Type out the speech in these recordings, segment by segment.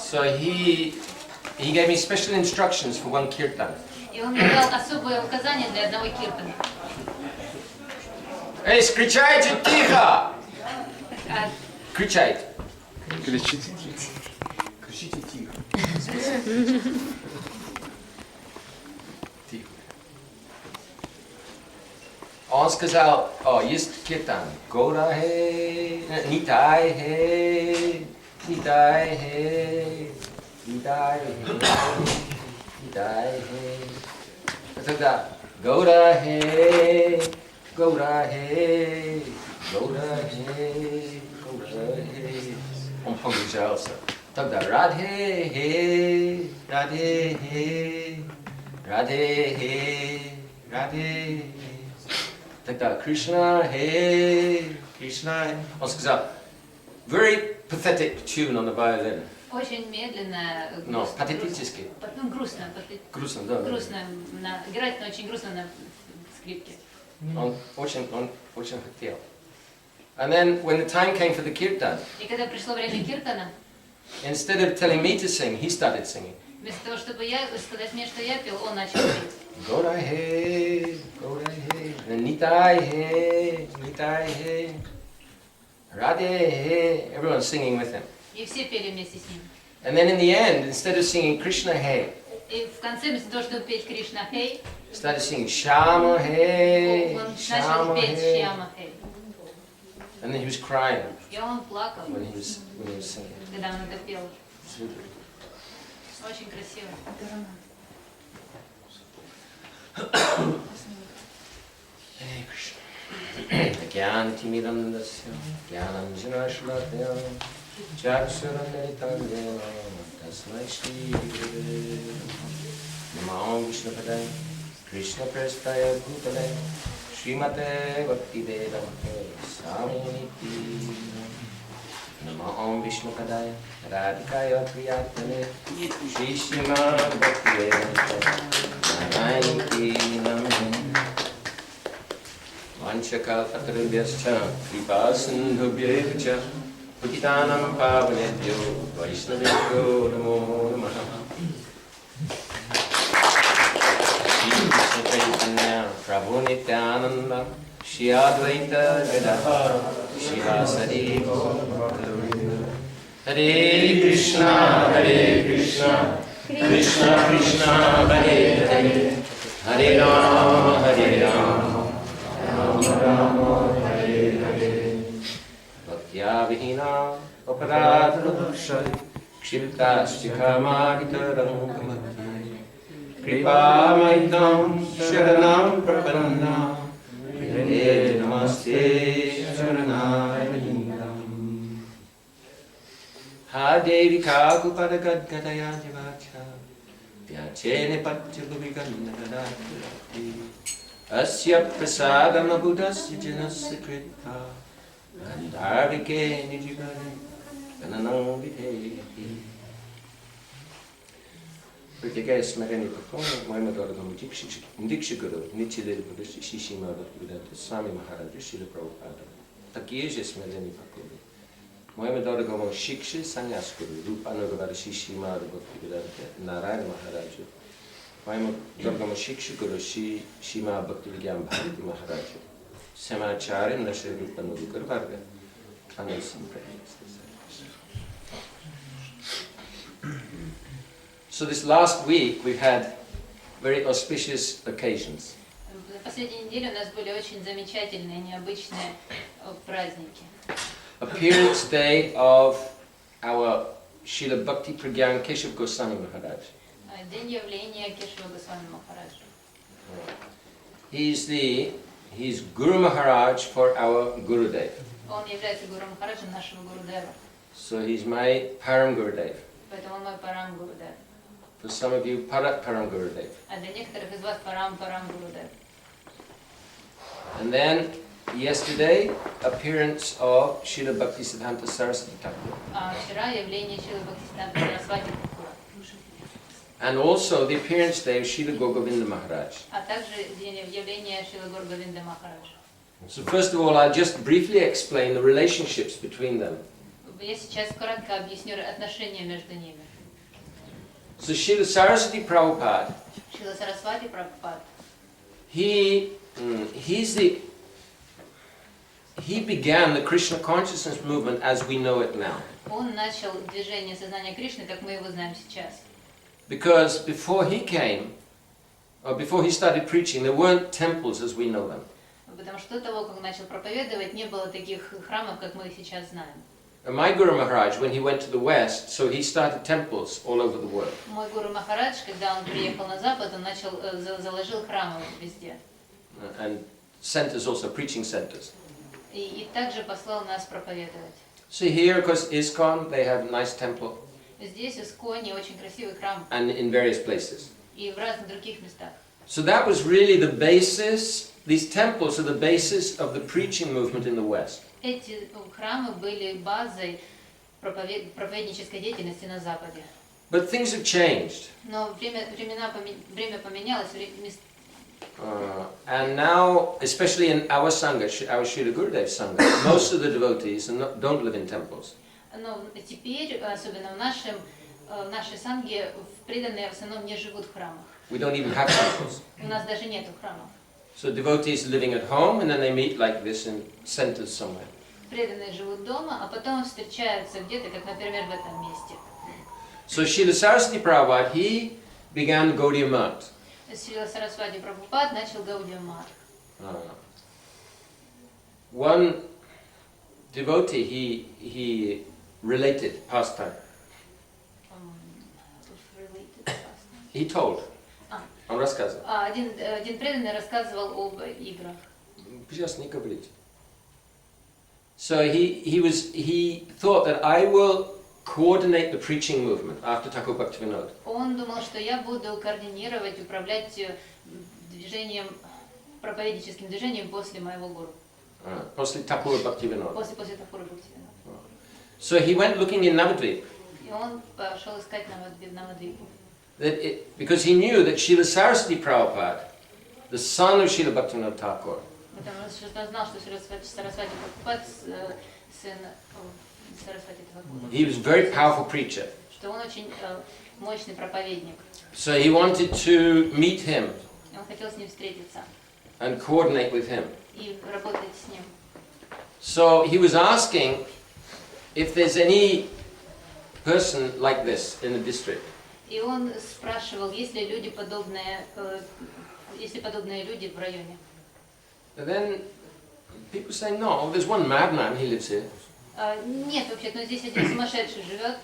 So he gave me special instructions for one kirtan. Эй, скричайте тихо! Кричайте. Кричите. Кричите тихо. Тихо. Он сказал, есть киртан. Гора хе, нитай хе, нитай хе, нитай хе, нитай хе. Тогда Гора хе, Гора хе, Гора хе, Гора хе. Он погружался. Тогда Радhe хе, Радhe хе, Радhe хе, Радhe. Тогда Krishna hey, Krishna hey. Он сказал, very pathetic tune on the violin. Очень медленно. No, патетически. Ну, грустно. Грустно, да. Грустно. Играть, но очень грустно на скрипке. Он очень хотел. And then when the time came for the kirtan, И когда пришло время киртана, instead of telling me to sing, he started singing. Вместо того, чтобы сказать мне, что я пел, он начал петь. Gora hey, Nitai hey, Nitai hey, Radhe hey. Everyone's singing with him. И все пели вместе с ним. And then in the end, instead of singing Krishna hey, И в конце, вместо того, чтобы петь Кришна Хей, started singing Shama hey, он начал Shama петь hey. Шьяма Хей. And then he was crying И он плакал, when he was singing. когда он это пел. Очень красиво. Hare Krishna. Jnanatimirandasya Jnananjanashlakaya Chakshuranitanjana Tasmai Shri Gurave Namo Vishnupadaya Krishna Prestaya Bhutale Srimate Bhaktivedanta Saminiti Namo Vishnupadaya Radhikaya Priyatane Shri Srimad Bhaktivedanta Saminiti Namo Vanchakalpatarubhyascha Kripasindhubhyeva Putitanam Pavanebhyo Vaishnavebhyo Namo Namaha Shri Krishna Chaitanya Prabhu Nityananda Shri Advaita Gadadhara Shivasari Gaura Hare Krishna Krishna Krishna Hare Hare Hare Rama Rama Hare Hare Bhaktya Vihina Aparadha Kshiptasya Karmaditaram Kamati Kripa Maidam Sharanam Prapanna Hare Namaste Sharanayam Ha Devi Kakupada Gadaya Jivacha Vyachene Patyaguvikanda Gadati Asya prasadam buddhasya janasya krita Gandharvike nijigare Gananam vidheti Pratyekaya smarani pakona Moima Doragam Dikshiguru Nityadeva Buddhasya Shishima Bhaktivedanta Swami Mахараджа Шрила Прабхупада Такие же смирени покоры Моими дорогому Шикши Саньяскуру Рупанугавара Шишима Бхактивиданта Нарайана Махараджу Моему дорогому Шикшигуру Шима Бхактивидьям Бхарати Махараджу Самачари Наши Рупанугавара Варга Анасим So this last week we've had very auspicious occasions. Последние недели у нас были очень замечательные, необычные праздники. Appearance day of our Srila Bhakti Pragьяна Keshava Goswami Maharaj. День явления Кешава Госвами Махараджа. He's Guru Maharaj for our Gurudev. Он является Гуру Махараджем нашего Гурудева. So he's my Param Gurudev. Поэтому он мой Парам Гурудев. For some of you, Param Gurudev. А для некоторых из вас Парам Гурудев. And then yesterday, appearance of Srila Bhaktisiddhanta Saraswati Thakur. А вчера явление Шрилы Бхактисиддханта Сарасвати Тхакура. And also the appearance day of Srila Говинda Maharaj. А также день явления Шрилы Говинды Махараджа. So first of all, I'll just briefly explain the relationships between them. Я сейчас коротко объясню отношения между ними. So Srila Saraswati Prabhupada, Шрила Сарасвати Прабхупада. he began the Krishna consciousness movement as we know it now. Он начал движение сознания Кришны, как мы его знаем сейчас. Because before he came, or before he started preaching, there weren't temples as we know them. Потому что до того, как он начал проповедовать, не было таких храмов, как мы их сейчас знаем. And my Guru Maharaj, when he went to the West, so he started temples all over the world. Мой гуру Махарадж, когда он приехал на Запад, он заложил храмы везде. And centers also, preaching centers. И также послал нас проповедовать. So here, of course, ISKCON, they have a nice temple. Здесь в Исконе очень красивый храм. And in various places. И в разных других местах. So that was really the basis, these temples are the basis of the preaching movement in the West. Эти храмы были базой проповеднической деятельности на Западе. But things have changed. Но время поменялось, And now, especially in our Sangha, our Srila Gurudev Sangha, most of the devotees don't live in temples. Но теперь, особенно в нашей санге, преданные в основном не живут в храмах. We don't even have temples. У нас даже нету храмов. So devotees living at home, and then they meet like this in centers somewhere. Преданные живут дома, а потом встречаются где-то, как, например, в этом месте. So Srila Saraswati Prabhupada, he began Gaudiya Math. Шрила Сарасвати Прабхупад начал Гаудия Мат. One devotee, he related pastime. He told. Он рассказывал. Один преданный рассказывал об играх. Сейчас не говорите. So he thought that I will coordinate the preaching movement after Thakur Bhaktivinoda. Он думал, что я буду координировать, управлять движением, проповедническим движением после моего гуру. После Thakur Bhaktivinoda. После Тхакура Бхактивинода. So he went looking in Navadvip. И он пошел искать Навадвипу. Because he knew that Srila Saraswati Prabhupada, the son of Srila Bhaktivinoda Thakur, Потому что он знал, что Сарасвати Прабхупад сын Сарасвати Тхакура. He was a very powerful preacher. Что он очень мощный проповедник. So he wanted to meet him. Он хотел с ним встретиться. And coordinate with him. И работать с ним. So he was asking if there's any person like this in the district. И он спрашивал, есть ли люди подобные люди в районе. And then people say, no, there's one madman, he lives here. Нет, вообще, но здесь один сумасшедший живет.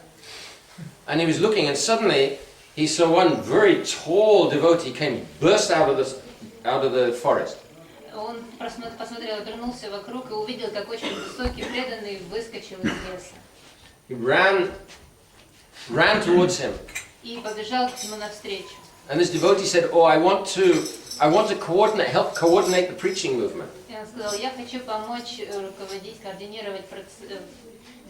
And he was looking, and suddenly he saw one very tall devotee came, burst out of the forest. Он посмотрел, обернулся вокруг и увидел, как очень высокий преданный выскочил из леса. He ran towards him. И побежал к нему навстречу. And this devotee said, oh, I want to help coordinate the preaching movement. И он сказал, я хочу помочь руководить, координировать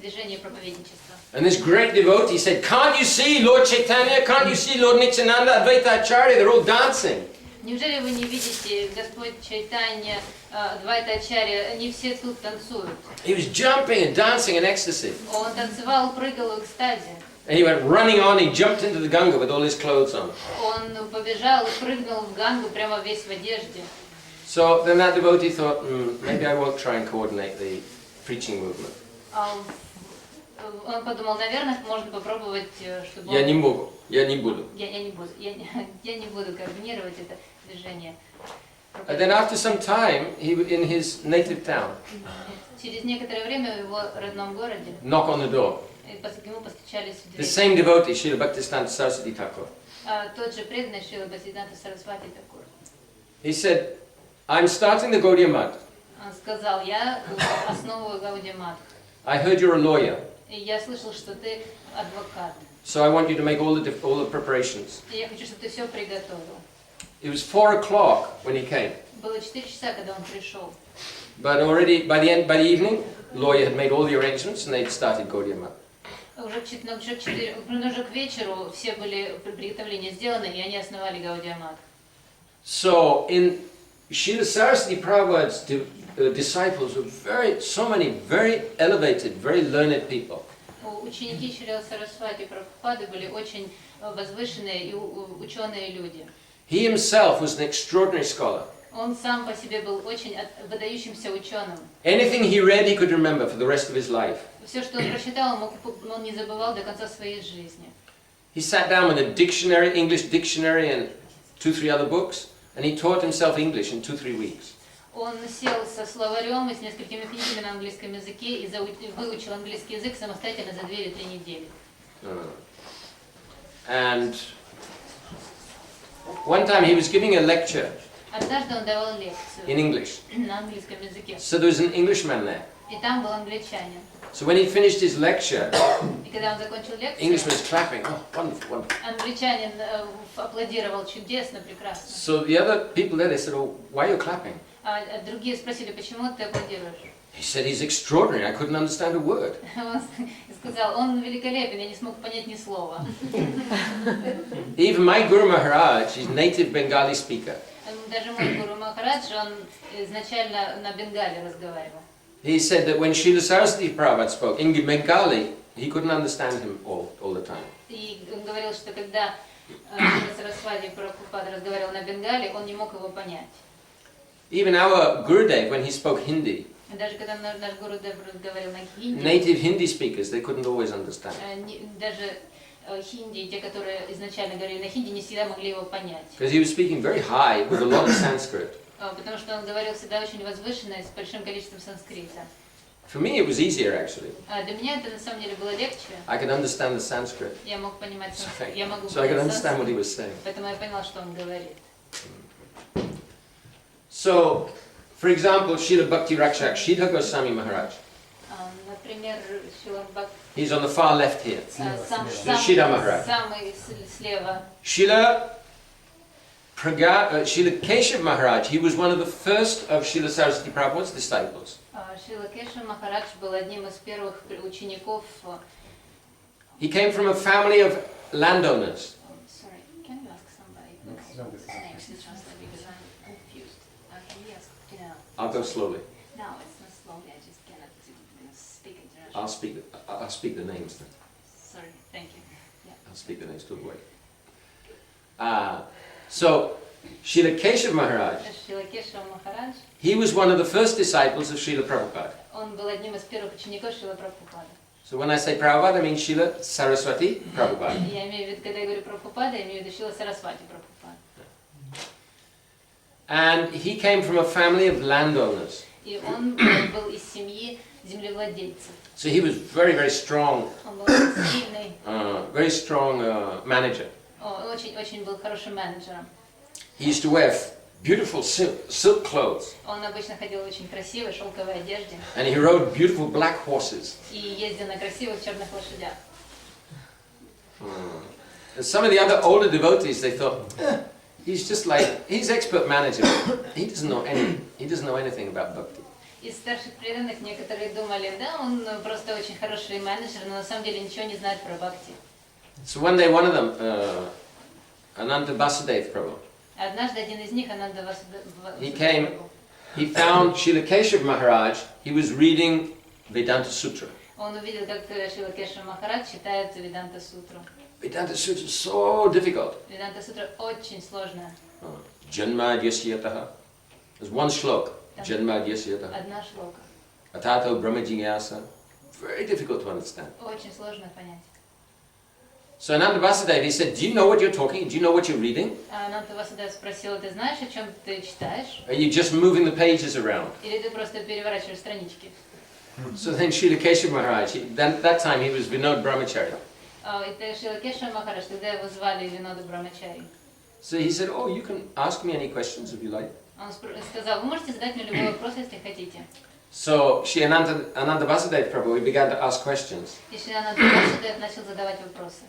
движение проповедничества. And this great devotee said, can't you see Lord Chaitanya, can't you see Lord Nityananda, Advaita Acharya, they're all dancing. Неужели вы не видите, Господь Чайтанья, Адвайта Ачарья, они все тут танцуют? He was jumping and dancing in ecstasy. Он танцевал, прыгал в экстазе. And he went running on, he jumped into the Ganga with all his clothes on. Он побежал и прыгнул в Гангу прямо весь в одежде. So then that devotee thought, maybe I won't try and coordinate the preaching movement. Он подумал, наверное, можно попробовать, чтобы... Я не буду. Я не буду координировать это движение. And then after some time, in his native town, Через некоторое время в его родном городе knock on the door. Ему постучались в The дверь. same devotee, Srila Bhaktisiddhanta Saraswati Thakur. Тот же преданный Шрила Бхактисиддханта Сарасвати Тхакур. He said, I'm starting the Gaudiya Math. Он сказал, я основываю Гаудия Мат. I heard you're a lawyer. И я слышал, что ты адвокат. So I want you to make all the preparations. И я хочу, чтобы ты все приготовил. It was 4 o'clock when he came. Было 4 часа, когда он пришел. But already by the evening, the lawyer had made all the arrangements and they'd started Gaudiya Math. Уже к вечеру все были приготовления сделаны, и они основали Гаудия Мат. So in Srila Saraswati Prabhupada's disciples were so many very elevated, very learned people. Ученики Шрила Сарасвати Прабхупады были очень возвышенные и ученые люди. He himself was an extraordinary scholar. Он сам по себе был очень выдающимся ученым. Anything he read, he could remember for the rest of his life. Все, что он прочитал, он не забывал до конца своей жизни. He sat down with a dictionary, English dictionary, and 2-3 other books, and he taught himself English in 2-3 weeks. Он сел со словарем и с несколькими книгами на английском языке и выучил английский язык самостоятельно за 2 или 3 недели. And one time he was giving a lecture Однажды он давал лекцию in English. на английском языке. So there was an Englishman there. И там был англичанин. So when he finished his lecture, И когда он закончил лекцию, Englishman was clapping. Oh, wonderful, wonderful. англичанин аплодировал чудесно, прекрасно. So the other people there, they said, "Oh, why are you clapping?" А другие спросили, почему ты аплодируешь? He said, "He's extraordinary. I couldn't understand a word." Он сказал, он великолепен, я не смог понять ни слова. Even my Guru Maharaj, he's native Bengali speaker. Даже мой гуру Махарадж, он изначально на Бенгале разговаривал. He said that when Srila Saraswati Prabhupada spoke in Bengali, he couldn't understand him all the time. И он говорил, что когда Шрила Сарасвати Прабхупада разговаривал на Бенгале, он не мог его понять. Even our Gurudev, when he spoke Hindi, Даже когда наш Гурудев разговаривал на хинди, native Hindi speakers, they couldn't always understand. даже хинди, те, которые изначально говорили на хинди, не всегда могли его понять. Because he was speaking very high with a lot of Sanskrit. Потому что он говорил всегда очень возвышенно и с большим количеством санскрита. For me, it was easier actually. Для меня это на самом деле было легче. I could understand the Sanskrit. Я мог понимать санскрит. Я могу So I could понимать understand what he санскрит, was saying. поэтому я поняла, что он говорит. So, for example, Srila Bhakti Rakshak, Sridhar Goswami Maharaj. Например, Шрила Бхакти. He's on the far left here. Шрила Махарадж. Самый слева. Srila Keshava Maharaj, he was one of the first of Srila Saraswati Prabhupada's disciples. Шрила Кешава Махарадж был одним из первых учеников. He came from a family of landowners. Sorry, can you ask somebody? Names to translate because I'm confused. Can you ask? I'll go slowly. No, it's not slowly. I just cannot speak international. I'll speak the names then. Sorry, thank you. Yeah. I'll speak the names, don't worry. So, Srila Keshava Maharaj, Шрила Кешава Махарадж, he was one of the first disciples of Srila Prabhupada. он был одним из первых учеников Шрила Прабхупады. So when I say Prabhupada, I mean Srila Saraswati Prabhupada. Я имею в виду, когда я говорю Прабхупада, я имею в виду Шрила Сарасвати Прабхупада. And he came from a family of landowners. И он был из семьи землевладельцев. So he was very, very strong, Он был сильный, very strong manager. очень был хорошим менеджером. He used to wear beautiful silk clothes. Он обычно ходил в очень красивой шелковой одежде. And he rode beautiful black horses. И ездил на красивых черных лошадях. And some of the other older devotees, they thought, he's expert manager. He doesn't know anything about bhakti. Из старших преданных некоторые думали, да, он просто очень хороший менеджер, но на самом деле ничего не знает про бхакти. So one day, one of them, Ananta Vasudev Prabhu, Однажды один из них, Ананда he came, he found Srila Keshava Maharaj, he was reading Vedanta Sutra. Он увидел, как Шрила Кешава Махарадж читает Веданта Сутру. Vedanta Sutra is so difficult. Веданта Сутра очень сложная. Janma Yasyataha. There's one shlok. Janma Yasyataha. Одна шлока. Atato Brahma Jignasa. Very difficult to understand. Очень сложно понять. So Ananda Vasudev, he said, do you know what you're talking? Do you know what you're reading? Ананда Васудев спросила, ты знаешь, о чем ты читаешь? Are you just moving the pages around? Или ты просто переворачиваешь странички? So then Srila Keshava Maharaj, that time he was Vinod Brahmachari. Это Шрила Кешава Махарадж, тогда его звали Винода Брамачари. So he said, oh, you can ask me any questions if you like. Он сказал, вы можете задать мне любой вопрос, если хотите. So Shri Ananda Vasudev Prabhu, he began to ask questions. И Шри Ананда Васудев начал задавать вопросы.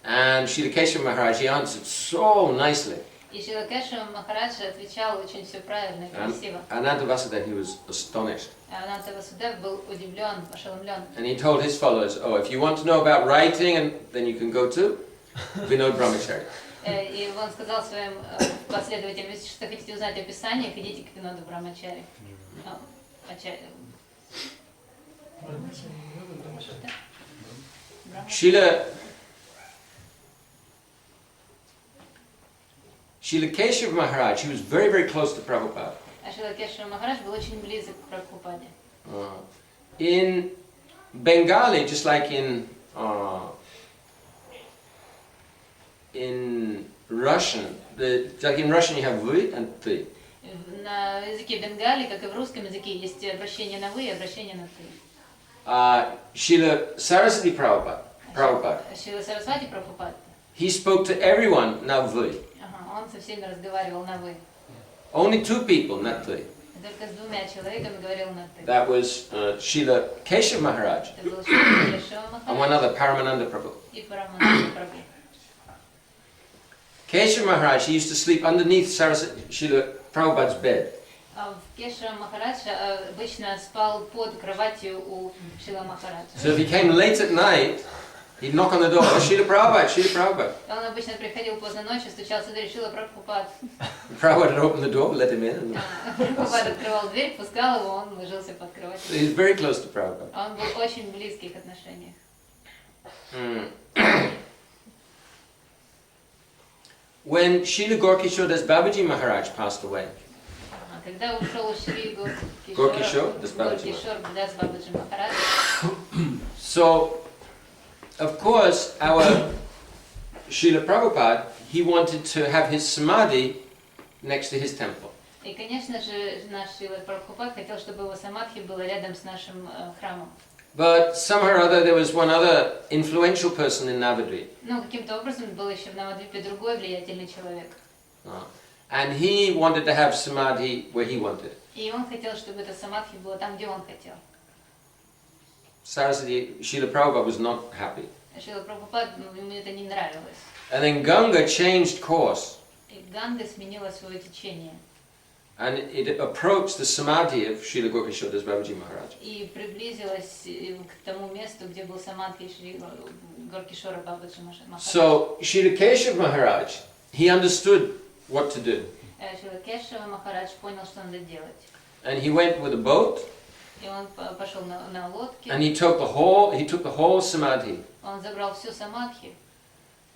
And Srila Keshava Maharaj, he answered so nicely. И Шрила Кешава Махарадж отвечал очень все правильно и красиво. Ananda Vasudev, he was astonished. А Ананда Васудев был удивлен, ошеломлен. And he told his followers, oh, if you want to know about writing, then you can go to Vinod Brahmachari. И он сказал своим последователям, если что хотите узнать о Писаниях, идите к Виноду Брамачари. Srila Keshava Maharaj, he was very, very close to Prabhupada. А Шрила Кешава Махарадж был очень близок к Прабхупаде. In Bengali, just like in Russian, like in Russian you have вы and ты. На языке Бенгали, как и в русском языке, есть обращение на вы и обращение на ты. Srila Saraswati Prabhupada. Шрила Сарасвати Прабхупада. He spoke to everyone на вы. Он со всеми разговаривал на вы. Only two people, not ты. Только с двумя человеками говорил на ты. That was Srila Keshava Maharaj Это был Шрила Кешава and one Махарадж other, Paramananda Prabhu. и Парамананда Прабху. Keshava Maharaj, he used to sleep underneath Srila Prabhupada's bed. В Кешава Махарадж обычно спал под кроватью у Шрила Махараджа. So if he came late at night, he'd knock on the door, oh, Srila Prabhupada, Srila Prabhupada. Он обычно приходил поздно ночью, стучался в дверь, Шрила Прабхупад. Prabhupada would open the door, let him in. Прабхупад открывал дверь, пускал его, он ложился под So кроватью. he's very close to Prabhupada. Он был очень в близких отношениях. When Srila Gorkishodas Babaji Maharaj passed away, Когда ушел Шри Горкишор Дас Бабаджи Махарадж, so of course our Srila Prabhupada, he wanted to have his samadhi next to his temple. и, конечно же, наш Шрила Прабхупад хотел, чтобы его самадхи было рядом с нашим храмом. But somehow or other there was one other influential person in Navadvip. Но каким-то образом был еще в Навадвипе другой влиятельный человек. And he wanted to have samadhi where he wanted. И он хотел, чтобы это самадхи было там, где он хотел. Saraswati, Srila Prabhupada was not happy. Шрила Прабхупад, ему это не нравилось. And then Ganga changed course. И Ганга сменила свое течение. And it approached the samadhi of Srila Gorkishodas Babaji Maharaj. И приблизилась к тому месту, где был самадхи Шрила Горкишора Бабаджи Махарадж. So Srila Keshava Maharaj, he understood what to do. Шрила Кешава Махарадж понял, что надо делать. And he went with a boat. И он пошел на лодке. And he took the whole samadhi. Он забрал всю самадхи.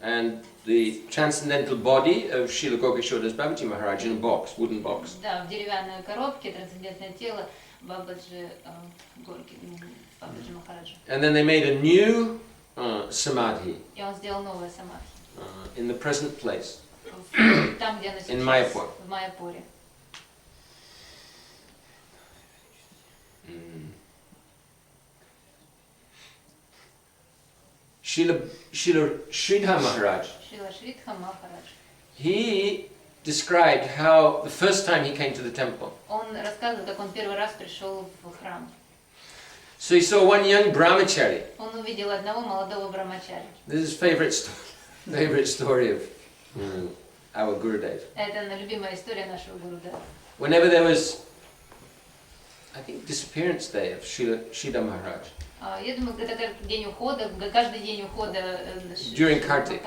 And the transcendental body of Srila Gorkishodas Babaji Maharaj in a box, wooden box. Да, в деревянной коробке трансцендентное тело Бабаджи Махараджа. And then they made a new samadhi И он сделал новое самадхи. in the present place. Там, где она сейчас, In Майяпур. в Майяпуре. Srila Sridhar Maharaj, Шрила Шридха Махарадж. he described how the first time he came to the temple. Он рассказывал, как он первый раз пришел в храм. So he saw one young brahmachari. Он увидел одного молодого брамачари. This is favorite story of our Gurudev. Это любимая история нашего Гурудева. Whenever there was, I think, disappearance day of Sridhar Maharaj. Я думаю, это день ухода, каждый день ухода During Kartik.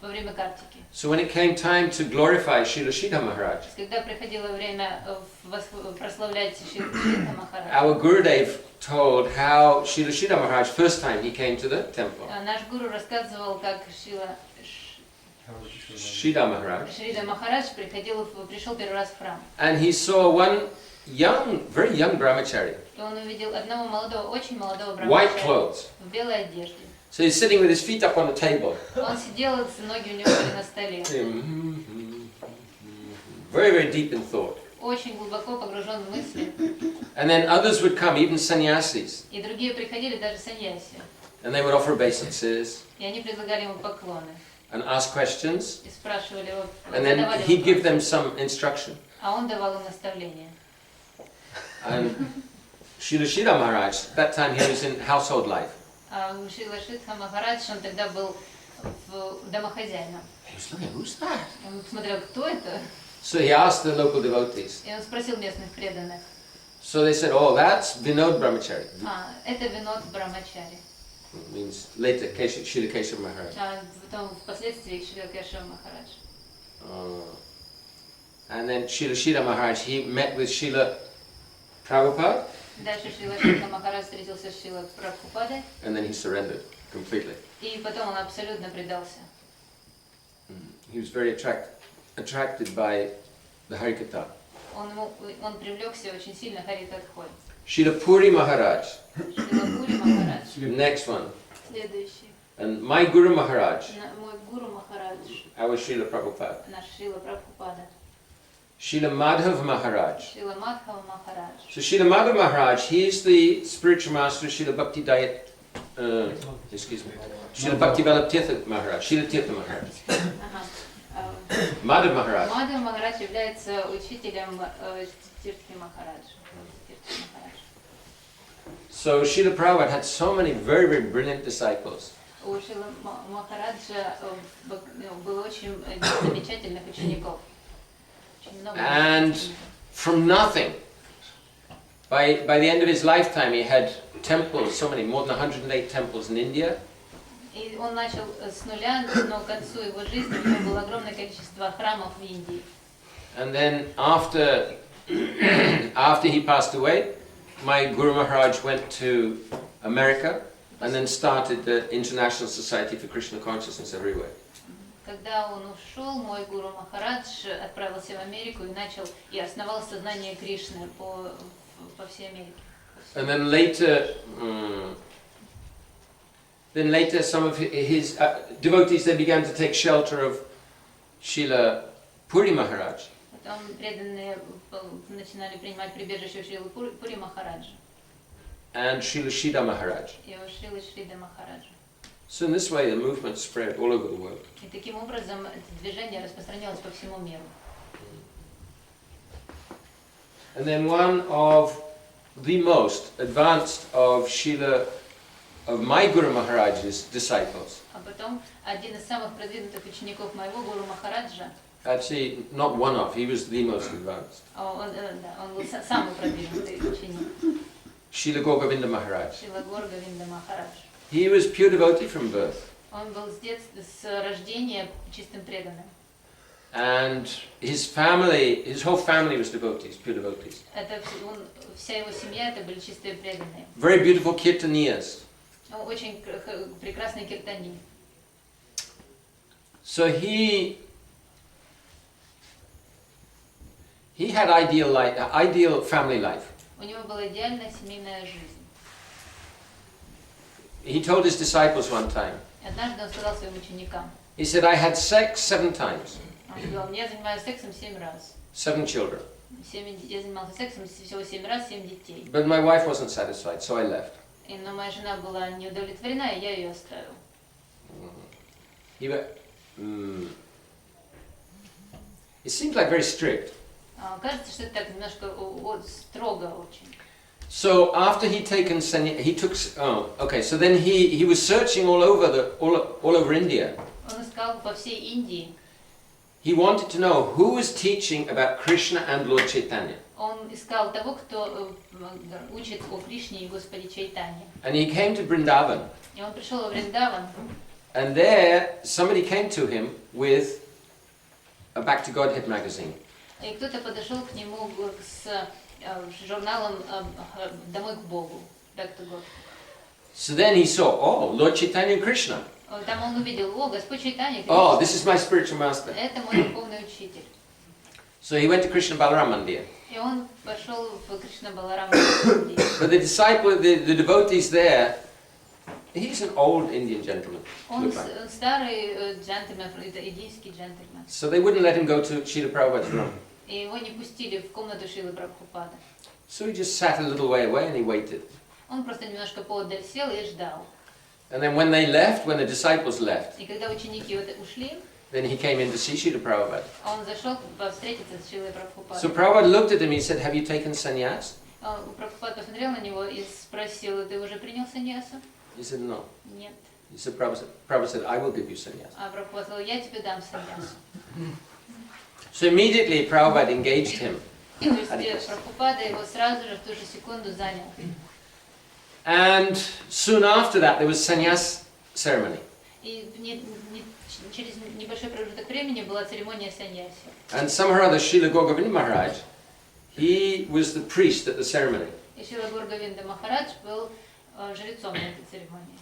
во время Картики. So when it came time to glorify Sridhar Maharaj, Когда приходило время прославлять Шрила Махараджа, our Gurudev told how Sridhar Maharaj first time he came to the temple. Наш гуру рассказывал, как Sridhar Maharaj. Шрида Махарадж пришел первый раз в храм. And he saw one very young brahmachari, И он увидел одного молодого, очень молодого white брамачари clothes. в белой одежде. So he's sitting with his feet up on the table. Он сидел, ноги у него были на столе. Very, very deep in thought. Очень глубоко погружен в мысли. And then others would come, even sannyasis, И другие приходили, даже саньяси. and they would offer obeisances И они предлагали ему поклоны. and ask questions, И спрашивали его, and then задавали he'd give вопросы. them some instruction. А он давал им наставления. And Srila Maharaj, that time he was in household life. А Шрила Шридха Махарадж, он тогда был домохозяином. He was looking, who's that? Он посмотрел, кто это, So he asked the local devotees. и он спросил местных преданных. So they said, oh, that's Vinod Brahmachari. Это Винод Брамачари. means later Srila Keshava Maharaj. А потом впоследствии Шрила Кешава Махарадж. And then Srila Maharaj, he met with Srila Prabhupada. Дальше Шрила Махарадж встретился с Шрилой Прабхупадой. And then he surrendered completely. И потом он абсолютно предался. He was very attracted by the Harikatha. Он привлекся очень сильно Харикатхой. Srila Puri Maharaj. Шрила Пури Махарадж. Next one. Следующий. And my Guru Maharaj, Мой гуру Махарадж. our Srila Prabhupada. Наш Шрила Прабхупада. Srila Madhav Maharaj. Шрила Мадхава Махарадж. So Srila Madhav Maharaj, he is the spiritual master of Srila Bhakti Dayat, Srila Bhakti Vallabh Maharaj, Srila Tirtha Maharaj. Madhav Maharaj. Мадхав Махарадж является учителем Тиртхи Махарадж. So Srila Prabhupada had so many very, very brilliant disciples. У Шрила Махараджа было очень замечательных учеников. And from nothing, by the end of his lifetime, he had temples, so many, more than 108 temples in India. И он начал с нуля, но к концу его жизни у него было огромное количество храмов в Индии. And then after he passed away, my Guru Maharaj went to America and then started the International Society for Krishna Consciousness everywhere. Когда он ушел, мой гуру Махарадж отправился в Америку и основал сознание Кришны по всей Америке. And then later some of his devotees, they began to take shelter of Srila Puri Maharaj. Потом преданные начинали принимать прибежище у Шрилы Пури Махараджа. And Srila Shida Maharaj. И у Шрилы Шрида Махараджа. So in this way the movement spread all over the world. И таким образом это движение распространялось по всему миру. And then one of the most advanced of my Guru Maharaj's disciples. А потом один из самых продвинутых учеников моего гуру Махараджа. Actually, not one of, he was the most advanced. Он был самый продвинутый ученик. Srila Говинда Maharaj. Шрила Говинда Махарадж. He was pure devotee from birth. Он был с рождения чистым преданным. And his whole family was devotees, pure devotees. Вся его семья это были чистые преданные. Very beautiful kirtaniyas. Очень прекрасные киртани. So he had ideal family life. У него была идеальная семейная жизнь. He told his disciples one time. Однажды он сказал своим ученикам. He said, I had sex 7 times. Он сказал, я занимаюсь сексом 7 раз. 7 children. Я занимался сексом всего 7 раз, 7 детей. But my wife wasn't satisfied, so I left. Но моя жена была не удовлетворена, и я ее оставил. It seems like very strict. Кажется, что это так немножко строго очень. So after he took so then he was searching all over India. Он искал по всей Индии. He wanted to know who was teaching about Krishna and Lord Chaitanya. Он искал того, кто учит о Кришне и Господе Чайтанье. And he came to Vrindavan. И он пришел в Вриндаван. And there somebody came to him with a Back to Godhead magazine. И кто-то подошел к нему с журналом «Домой к Богу», «Back to God». So then he saw, Lord Chaitanya and Krishna. Там он увидел, Господь Чайтанья, this is my spiritual master. Это мой духовный учитель. So he went to Krishna Balaram Mandir. И он пошел в Кришна Баларам Манdir. But the devotees there, he's an old Indian gentleman. Он старый джентльмен, индийский джентльмен. So they wouldn't let him go to Srila Prabhupada's room. И его не пустили в комнату Шрилы Прабхупады. So he just sat a little way away and he waited. Он просто немножко поодаль сел и ждал. And then when the disciples left, И когда ученики ушли, then he came in to see Srila Prabhupada. он зашел встретиться с Шрилой Прабхупадой. So Prabhupada looked at him and he said, have you taken sannyas? Прабхупада посмотрел на него и спросил, ты уже принял саньясу? He said, no. Нет. So Prabhupada said, I will give you sannyas. А Прабхупада сказал, я тебе дам саньясу. So immediately Prabhupada engaged him. То есть Прабхупада его сразу же в ту же секунду занял. And soon after that there was sannyas ceremony. И через небольшой промежуток времени была церемония саньяси. And somehow or other Srila Говинда Махарадж, he was the priest at the ceremony. И Шрила Говинда Махарадж был жрецом на этой церемонии.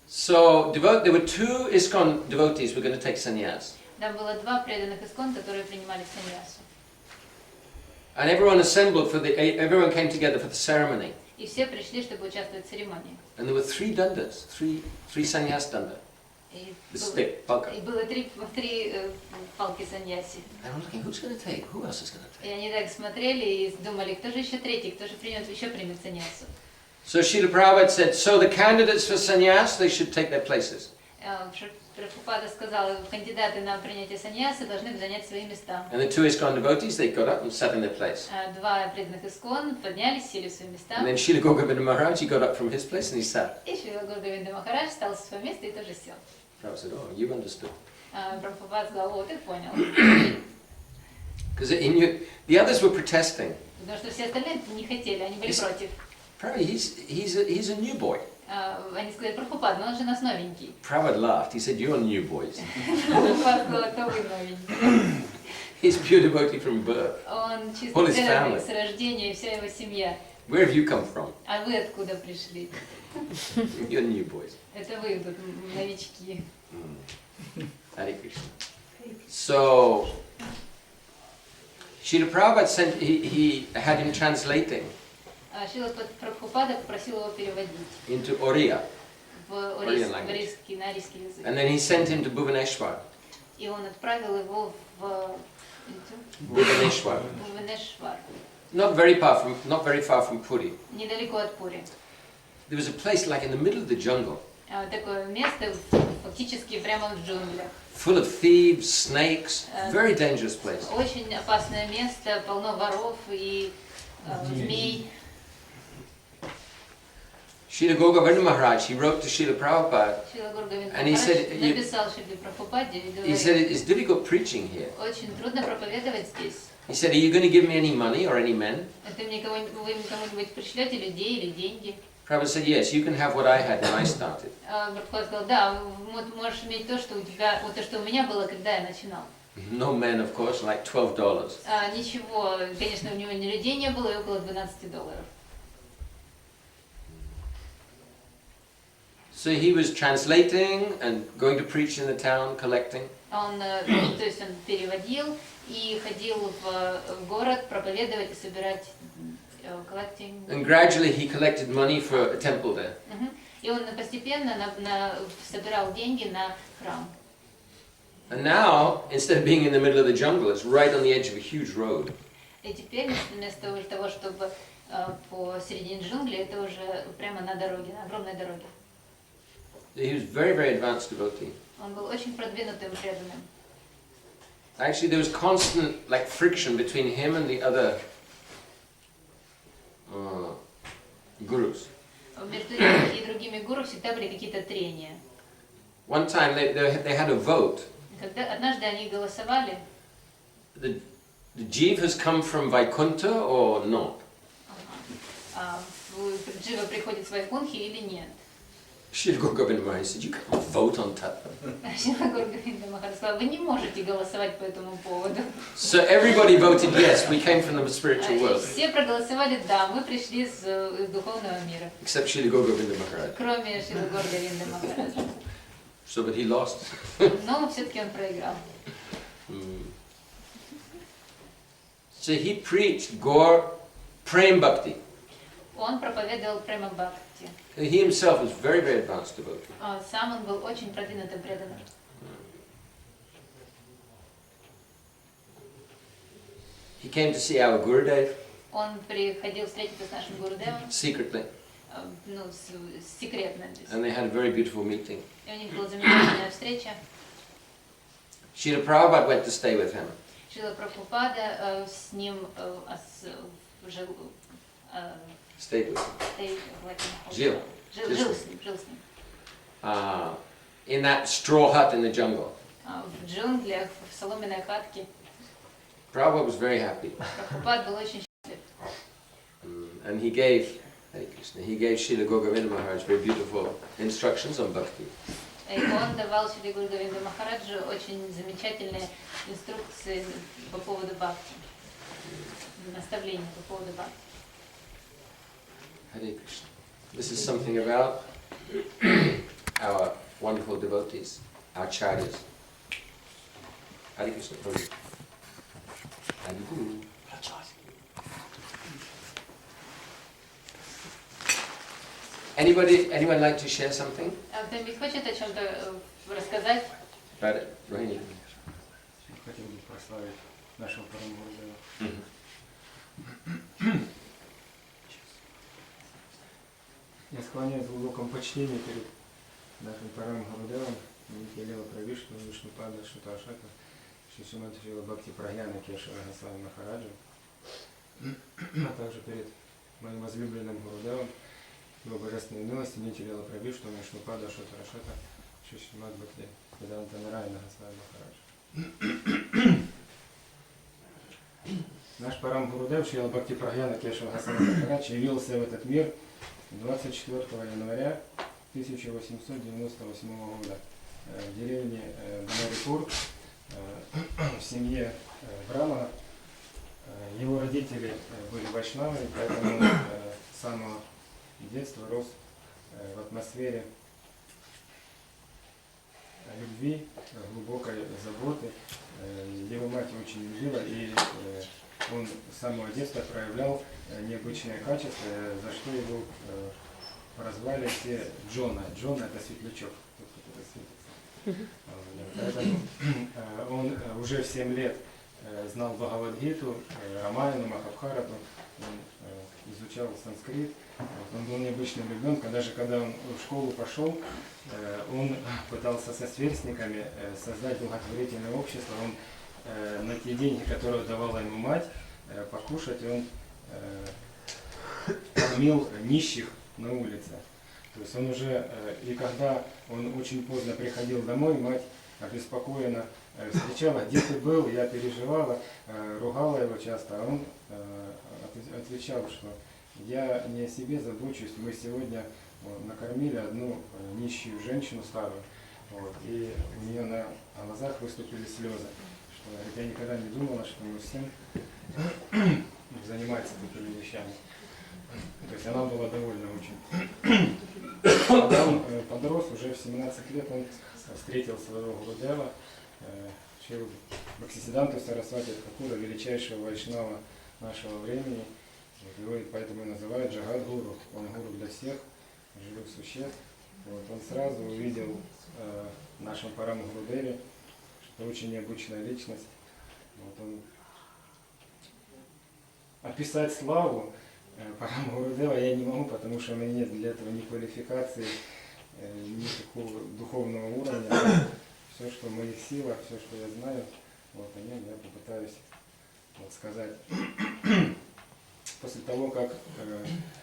So there were two ISKCON devotees who were going to take sannyas. Там было два преданных искон, которые принимали саньясу. And everyone came together for the ceremony. И все пришли, чтобы участвовать в церемонии. And there were three dandas, three sannyas danda. И было три палки саньяси. They were looking, who's going to take? Who else is going to И take? они так смотрели и думали, кто же еще третий, кто же еще примет саньясу. So Srila Prabhupada said, so the candidates for sannyas, they should take their places. Прабхупада сказал, кандидаты на принятие саньясы должны занять свои места. And the two ISKCON devotees, they got up and sat in their place. Два преданных искон поднялись, сели в свои места. And then Srila Говинда Maharaj, he got up from his place and he sat. И Шрила Говинда Махарадж встал со своего места и тоже сел. Prabhupada said, oh, you understood. Прабхупада сказал, о, ты понял. Because the others were protesting. Потому что все остальные не хотели, они были против. Prabhupada, he's a new boy. Они сказали, Прабхупад, но он же нас новенький. Prabhupada laughed. He said, you're new boys. Прабхупад сказал, кто вы новенький. He's a pure devotee from birth. Он чисто преданный с рождения и вся его семья. Where have you come from? А вы откуда пришли? You're new boys. Это вы тут новички. Hare Krishna. So, Srila Prabhupada sent, he had him translating Шрила Прабхупада попросил его переводить into Oriya. На арийский язык. And then he sent him to Bhuvaneshwar. И он отправил его в Bhuvaneshwar. Not very far from Puri. Недалеко от Пури. There was a place like in the middle of the jungle. Такое место фактически прямо в джунглях. Full of thieves, snakes, very dangerous place. Очень опасное место, полно воров и змей. Srila Говинда Maharaj, he wrote to Srila Prabhupada, and he said, it's difficult preaching here. Очень трудно проповедовать здесь. He said, are you going to give me any money or any men? Вы мне кому-нибудь пришлете людей или деньги? Prabhupada said, yes, you can have what I had when I started. Прабхупада сказал, да, можешь иметь то, что у тебя, вот то, что у меня было, когда я начинал. No men, of course, like $12. Ничего, конечно, у него ни людей не было, и около $12. So he was translating and going to preach in the town, collecting. То есть он переводил и ходил в город проповедовать и собирать collecting. And gradually he collected money for a temple there. И он постепенно собирал деньги на храм. And now, instead of being in the middle of the jungle, it's right on the edge of a huge road. И теперь вместо того, чтобы по середине джунглей, это уже прямо на дороге, на огромной дороге. He was very, very advanced devotee. Он был очень продвинутым преданным. Actually, there was constant friction between him and the other gurus. Между ним и другими гуру всегда были какие-то трения. One time they had a vote. Когда однажды они голосовали. The Jeev has come from Vaikuntha or not? Джива приходит с Вайкунхи или нет? Srila Говинда Maharaj said, you can't vote on that. Шрила Говинда Махарадж сказал, вы не можете голосовать по этому поводу. So everybody voted yes, we came from the spiritual world. Все проголосовали да, мы пришли из духовного мира. Except Srila Говинда Maharaj. Кроме Шрила Говинда Махараджа. So, but he lost. Но все-таки он проиграл. So he preached Gour Prem Bhakti. Он проповедовал према бхакти. He himself was very, very advanced devotee. Сам он был очень продвинутым преданным. He came to see our Gurudev. Он приходил встретиться с нашим Гурудевом. Secretly. Секретно. And they had a very beautiful meeting. И у них была замечательная встреча. Srila Prabhupada went to stay with him. Шрила Прабхупада с ним жил. Stayed with him. Жил с ним. In that straw hut in the jungle. В джунглях, в соломенной хатке. Prabhupada was very happy. Прабхупад был очень счастлив. And he gave Krishna. He gave Srila Говинда Maharaj very beautiful instructions on bhakti. И он давал Шри Гуру Говинду Махараджу очень замечательные инструкции по поводу бхакти, наставления по поводу бхакти. Hare Krishna. This is something about our wonderful devotees, our acharyas. Hare Krishna. Hare Guru. Anyone like to share something? Кто-нибудь хочет о чем-то рассказать? About it? Rohini. Хотел бы прославить нашего Парамгурудева. Я склоняюсь в глубоком почтении перед нашим Парамгурудевом, Ними Правишну, Вишнупада, Шуташата, Шишимата Шрила Бхакти Прагьяна, Кешава, Махараджа, а также перед моим возлюбленным Гурудевом, его божественной милости, Нити Лила Правишну, Вишнупада, Шуташата, Шишимат Бхакти Веданта Нарайана, Махарадж. Наш Парам Гурудев, Шрила Бхакти Прагьяна, Кешава, Махарадж, явился в этот мир 24 января 1898 года в деревне Бхарипур, в семье брамана. Его родители были вайшнавы, поэтому с самого детства рос в атмосфере любви, глубокой заботы. Его мать очень любила, и он с самого детства проявлял необычные качества, за что его прозвали все Джона. Джон — это светлячок. Поэтому он уже в 7 лет знал Бхагавад-гиту, Рамаяну, Махабхарату, он изучал санскрит. Он был необычным ребенком. Даже когда он в школу пошел, он пытался со сверстниками создать благотворительное общество. Он на те деньги, которые давала ему мать, покушать, он кормил нищих на улице. То есть он уже, и когда он очень поздно приходил домой, мать обеспокоенно встречала: где ты был, я переживала, ругала его часто, а он отвечал, что я не о себе забочусь, мы сегодня накормили одну нищую женщину старую, вот, и у нее на глазах выступили слезы, что говорит, я никогда не думала, что мой сын занимается такими вещами. То есть она была довольна очень. Когда он подрос, уже в 17 лет он встретил своего Гурудева, Шрилу Бхактисиддханту Сарасвати Тхакура, величайшего вайшнава нашего времени. Его поэтому и называют Джагад-гуру. Он гуру для всех живых существ. Вот, он сразу увидел в нашем Парам-Гурудеве, что очень необычная личность. Вот он... Описать славу Парам-Гурудева я не могу, потому что у меня нет для этого ни квалификации, ни такого духовного уровня. Все, что в моих силах, все, что я знаю, вот о нем я попытаюсь вот сказать. После того, как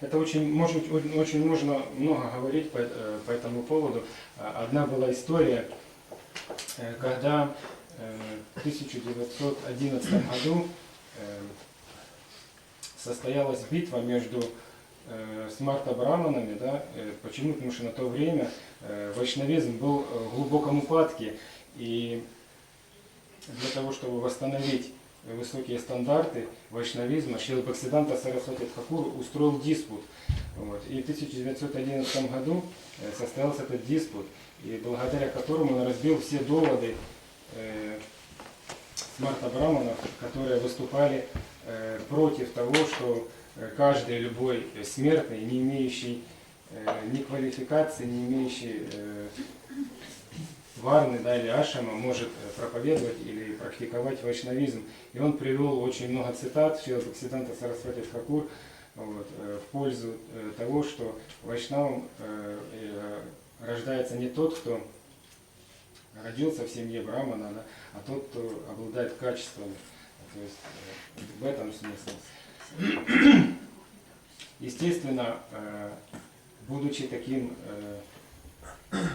это очень можно много говорить по этому поводу. Одна была история, когда в 1911 году состоялась битва между смарта-браманами, да, почему? Потому что на то время вайшнавизм был в глубоком упадке, и для того, чтобы восстановить высокие стандарты вайшнавизма, Шрила Бхактисиддханта Сарасвати Тхакур устроил диспут. Вот. И в 1911 году состоялся этот диспут, и благодаря которому он разбил все доводы смарта-браманов, которые выступали против того, что каждый любой смертный, не имеющий ни квалификации, не имеющий варны, да, или ашама, может проповедовать или практиковать вайшнавизм. И он привел очень много цитат Шрила Бхактисиддханта Сарасвати Тхакур вот, в пользу того, что вайшнавом рождается не тот, кто родился в семье брамана, да, а тот, кто обладает качествами. То есть в этом смысл. Естественно, будучи таким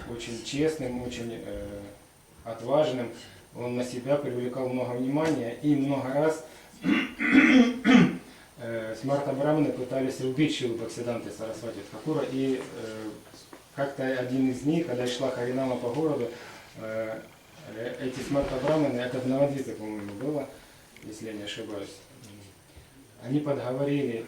очень честным, очень отважным, он на себя привлекал много внимания и много раз Смарта Браманы пытались убить Шрилу Бхактисиданты Сарасвати Тхакура, и как-то один из них, когда шла Харинама по городу, эти Смарта Браманы, это в Навадвипе, по-моему, было, если я не ошибаюсь, они подговорили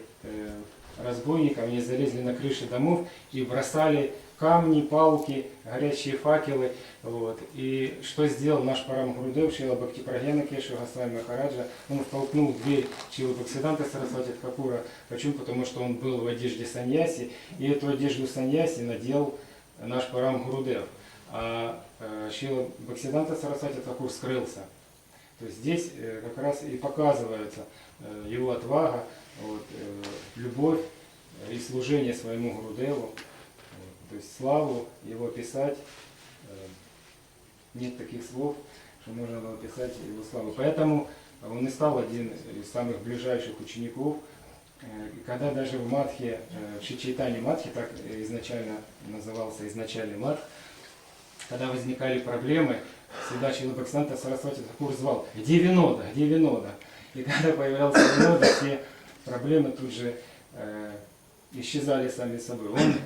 разбойников, они залезли на крыши домов и бросали камни, палки, горячие факелы. Вот. И что сделал наш Парам Гурудев, Шрила Бхакти Прагьяна Кешава Махараджа? Он втолкнул в дверь Шрилы Бхактисиданты Сарасвати Тхакура. Почему? Потому что он был в одежде саньяси, и эту одежду саньяси надел наш Парам Гурудев. А Шрила Бхактисиданта Сарасвати Тхакур скрылся. То есть здесь как раз и показывается его отвага, вот, любовь и служение своему Гурудеву. То есть славу его писать, нет таких слов, что можно было писать его славу. Поэтому он и стал один из самых ближайших учеников. Когда даже в Мадхе, в Шичайтане Мадхе, так изначально назывался изначальный Мадх, когда возникали проблемы, всегда Шрила Бхактисиданта Сарасвати Тхакур звал: где Винода, где Винода? И когда появлялся Винода, все проблемы тут же исчезали сами собой. Он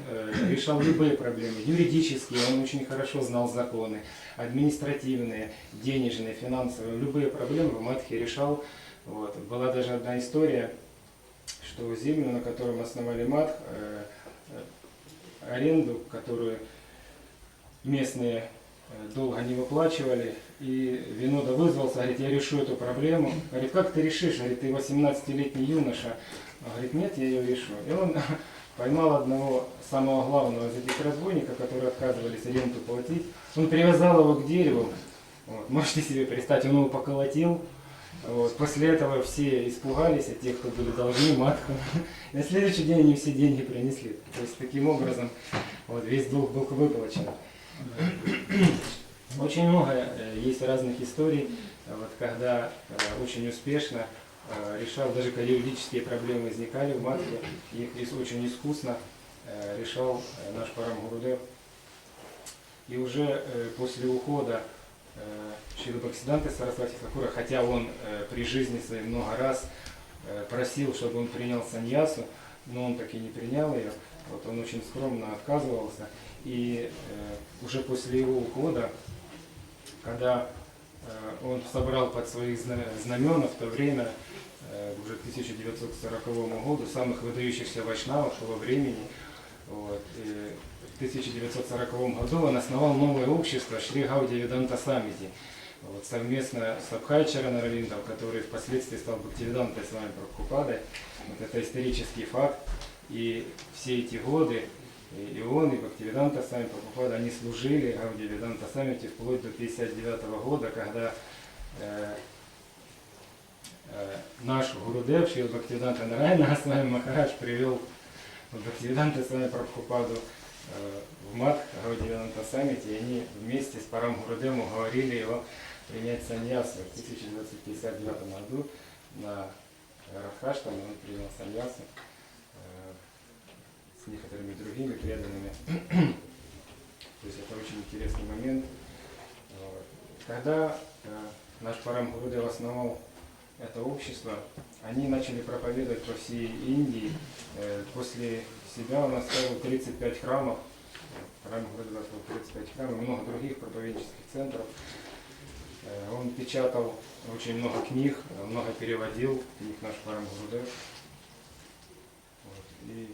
решал любые проблемы, юридические, он очень хорошо знал законы, административные, денежные, финансовые, любые проблемы в Мадхе решал. Вот. Была даже одна история, что землю, на котором основали Мадх, аренду, которую местные долго не выплачивали, и Винода вызвался, говорит: я решу эту проблему. Говорит: как ты решишь? Говорит: ты 18-летний юноша. Говорит: нет, я ее решу. И он поймал одного самого главного из этих разбойников, которые отказывались ренту платить. Он привязал его к дереву. Вот. Можете себе представить, он его поколотил. Вот. После этого все испугались, от тех, кто были должны Мадху. И на следующий день они все деньги принесли. То есть таким образом вот, весь долг был выплачен. Очень много есть разных историй, вот, когда очень успешно решал, даже когда юридические проблемы возникали в Мадхе, их очень искусно решал наш Парам Гурудев. И уже после ухода Шрилы Бхактисиданты Сарасвати Тхакура, хотя он при жизни своей много раз просил, чтобы он принял саньясу, но он так и не принял ее, вот, он очень скромно отказывался. И уже после его ухода, когда он собрал под своих знамена в то время, уже к 1940 году, самых выдающихся вайшнавов того времени, вот, в 1940 году он основал новое общество Шри Говинда Самити, вот, совместно с Абхайчара Равиндом, который впоследствии стал Бхактивидантой с вами Прабхупадой. Вот это исторический факт. И все эти годы и он, и Бхактивиданта с вами Прабхупада, они служили Говинда Самити вплоть до 1959 года, когда наш Гурудев, Шрила Бхактивиданта Нарайана с вами Махарадж привел Бхактивиданта с вами Прабхупаду в Мадх Говинда Самити, и они вместе с Парам Гурудевом уговорили его принять саньясу. В 1959 году на Радхаштаме он принял саньясу с некоторыми другими преданными. То есть это очень интересный момент. Когда наш Парам Гурудев основал это общество, они начали проповедовать по всей Индии. После себя он оставил 35 храмов. Парам Гурудев оставил 35 храмов, много других проповеднических центров. Он печатал очень много книг, много переводил книг наш Парам Гурудев. И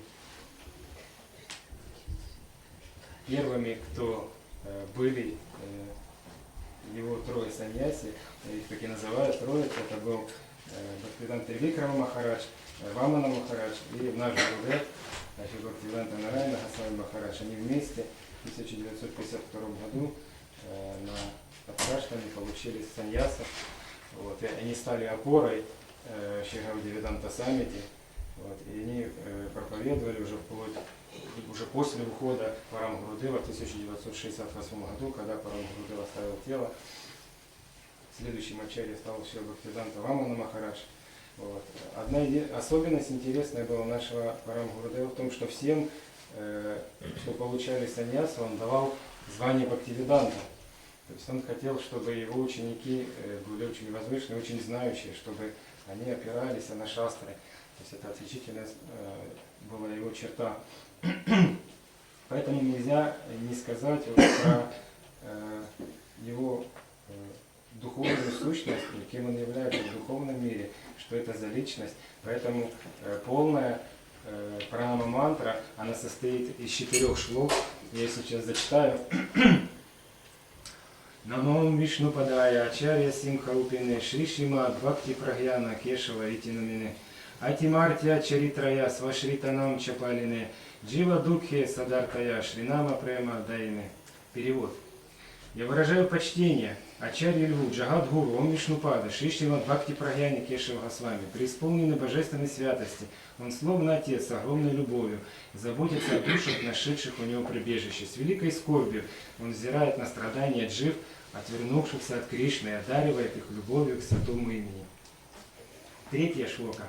первыми, кто были его трое саньяси, их так и называют троица, это был Бхактивиданта Викрама Махарадж, Вамана Махарадж и наш Гурудев, Бхактивиданта Нарайана Махарадж. Они вместе в 1952 году на Радхаштаме получили саньясу. Вот, и они стали опорой Шри Говинда Самити. Вот, и они проповедовали уже после ухода Парам Гурудева в 1968 году, когда Парам Гурудев оставил тело. Следующим ачарьей стал Шрила Бхактивиданта Вамана Махарадж. Вот. Одна особенность интересная была нашего Парам Гурудева в том, что всем, кто получали саньясу, он давал звание Бхактивиданта. То есть он хотел, чтобы его ученики были очень возвышенные, очень знающие, чтобы они опирались на шастры. есть это отличительная была его черта. Поэтому нельзя не сказать вот про его духовную сущность, или кем он является в духовном мире, что это за личность. Поэтому полная пранама мантра, она состоит из 4 шлок. Я сейчас зачитаю. Намом Вишну Падая, Ачарья Симхарупине, Шрипад, Бхакти Прагьяна, Кешава Витинумине, Атимартия Чаритрая, Свашританам Чапалине, Джива Дукхе Садартая, Шринама Према Дайне. Перевод. Я выражаю почтение Ачарье Льву, Джагадгуру, Ом Вишнупада, Шрипад, Бхакти Прагьяне, Кешава Госвами, преисполненный божественной святости. Он словно отец с огромной любовью, заботится о душах, нашедших у него прибежище. С великой скорбью он взирает на страдания джив, отвернувшихся от Кришны, и одаривает их любовью к святому имени. 3 шлока.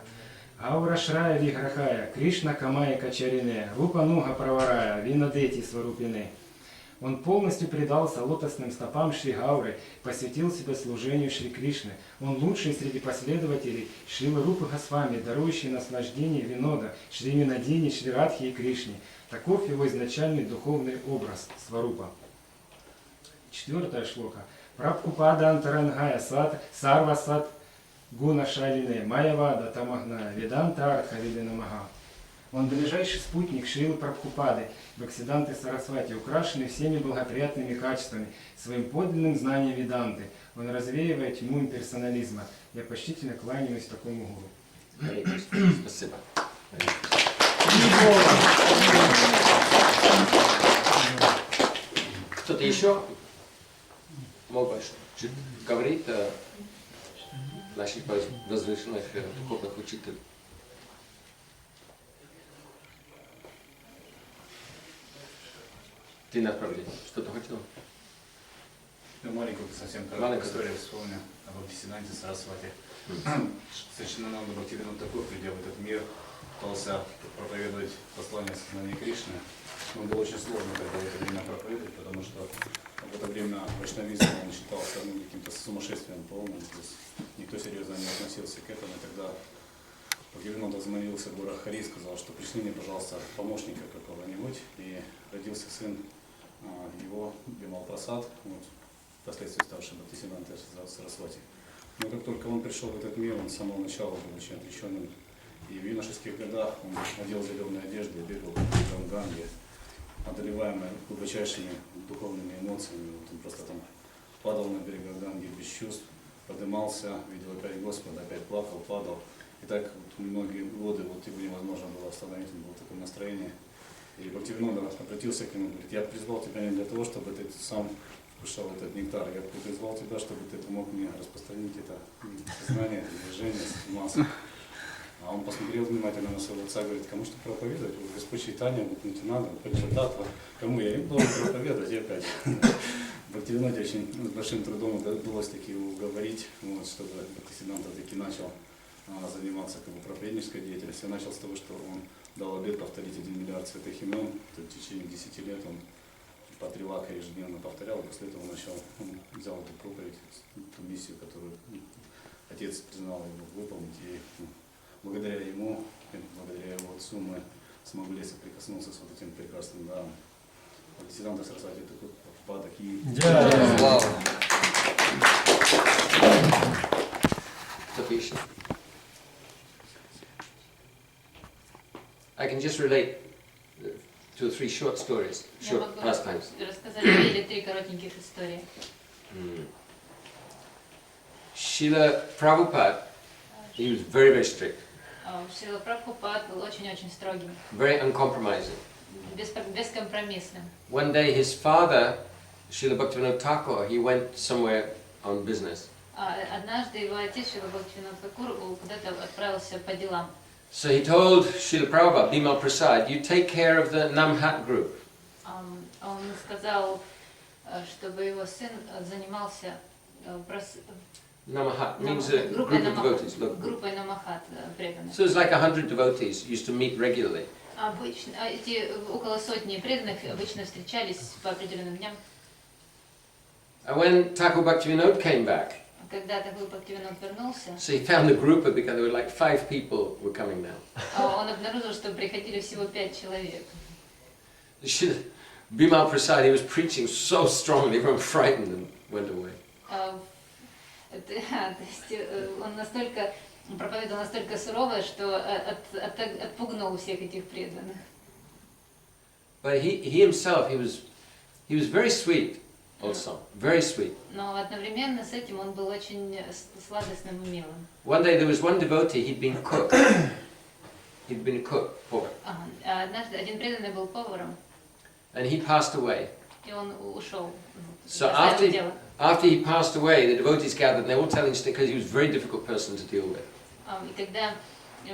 Аура Шрая Виграхая, Кришна Камая Качарине, Рупа Нуга Праварая, Винадети Сварупине. Он полностью предался лотосным стопам Шри Гауры, посвятил себя служению Шри Кришны. Он лучший среди последователей Шрилы Рупы Госвами, дарующий наслаждение Винода, Шри Винадини, Шри Радхи и Кришне. Таков его изначальный духовный образ Сварупа. 4 шлока. Прабхупада Антарангая Сарвасат Гуна Шалине, Майявада Тамагная, Веданта Артха Виденамага. Он ближайший спутник Шрилы Прабхупады, Бхактисиданты Сарасвати, украшенный всеми благоприятными качествами, своим подлинным знанием Веданты. Он развеивает тьму имперсонализма. Я почтительно кланяюсь такому гуру. Спасибо. Кто-то еще мог бы говорить о наших возвышенных духовных учителях? Ты направление. Что-то хотел? Маленькую совсем короткую историю вспомню об Бхактисиданте Сарасвати. Сочиненный Бхактивинода Тхакур, придя в этот мир, пытался проповедовать послание сознания Кришны. Но было очень сложно тогда в это время проповедовать, потому что в это время вайшнавизм он считался каким-то сумасшествием полным, то есть никто серьезно не относился к этому. И тогда Бхактивинода взмолился в горах Хари и сказал, что пришли мне, пожалуйста, помощника какого-нибудь, и родился сын его, Бимал-Прасад, вот, впоследствии ставший Бхактисидантой Сарасвати. Но как только он пришел в этот мир, он с самого начала был очень отличенным. И в юношеских годах он надел зеленые одежды и бегал в Ганге, одолеваемый глубочайшими духовными эмоциями. Вот он просто там падал на берега Ганги без чувств, поднимался, видел опять Господа, опять плакал, падал. И так вот многие годы вот его невозможно было остановить, он был в таком настроении. И Бхактивинода обратился к нему, говорит: я призвал тебя не для того, чтобы ты сам вкушал этот нектар, я призвал тебя, чтобы ты помог мне распространить это знание, движение, массу. А он посмотрел внимательно на своего отца, говорит: кому что проповедовать? Господь Чайтанья, не надо, Панчататва. Кому я им должен проповедовать? И опять. Бхактивиноде очень с большим трудом удалось таки уговорить, вот, чтобы Бхактисиданта таки начал заниматься как бы проповеднической деятельностью. Начал с того, что он дал обет повторить 1 миллиард святых имен. В течение 10 лет он по 3 лака ежедневно повторял, и после этого он взял эту проповедь, ту миссию, которую отец признал его выполнить. И благодаря ему, благодаря его отцу мы смогли соприкоснуться с вот этим прекрасным даром. Бхактисиданта Сарасвати такой Прабхупада и... Кто-то еще? I can just relate 2 or 3 short stories, short pastimes. Рассказать 2 или 3 коротеньких истории. Srila Prabhupada, he was very, very strict. Шрила Прабхупад был очень-очень строгим. Very uncompromising. Бескомпромиссным. One day his father, Srila Bhaktivinoda Thakur, he went somewhere on business. Однажды его отец, Шрила Бхактивинода Тхакур, куда-то отправился по делам. So he told Srila Prabhupada, Bimal Prasad, you take care of the Namhat group. Он сказал, чтобы его сын занимался Namahat means a group of devotees. Группой Намахат преданных. So it's like 100 devotees used to meet regularly. Обычно эти около сотни преданных обычно встречались по определенным дням. And when Thakur Bhaktivinoda came back, Когда Тхакур Бхактивинода вернулся, so he found the group had begun. There were like 5 people were coming now. он обнаружил, что приходили всего 5 человек. Bimal Prasad, he was preaching so strongly, everyone frightened and went away. То есть он настолько проповедовал настолько сурово, что отпугнул всех этих преданных. But he himself, he was very sweet also, very sweet. Но одновременно с этим он был очень сладостным и милым. One day there was one devotee, he'd been cook. He'd been a cook, повар. Однажды один преданный был поваром, And he passed away. и он ушел. So after he passed away, the devotees gathered and they were all telling stories because he was a very difficult person to deal with. И когда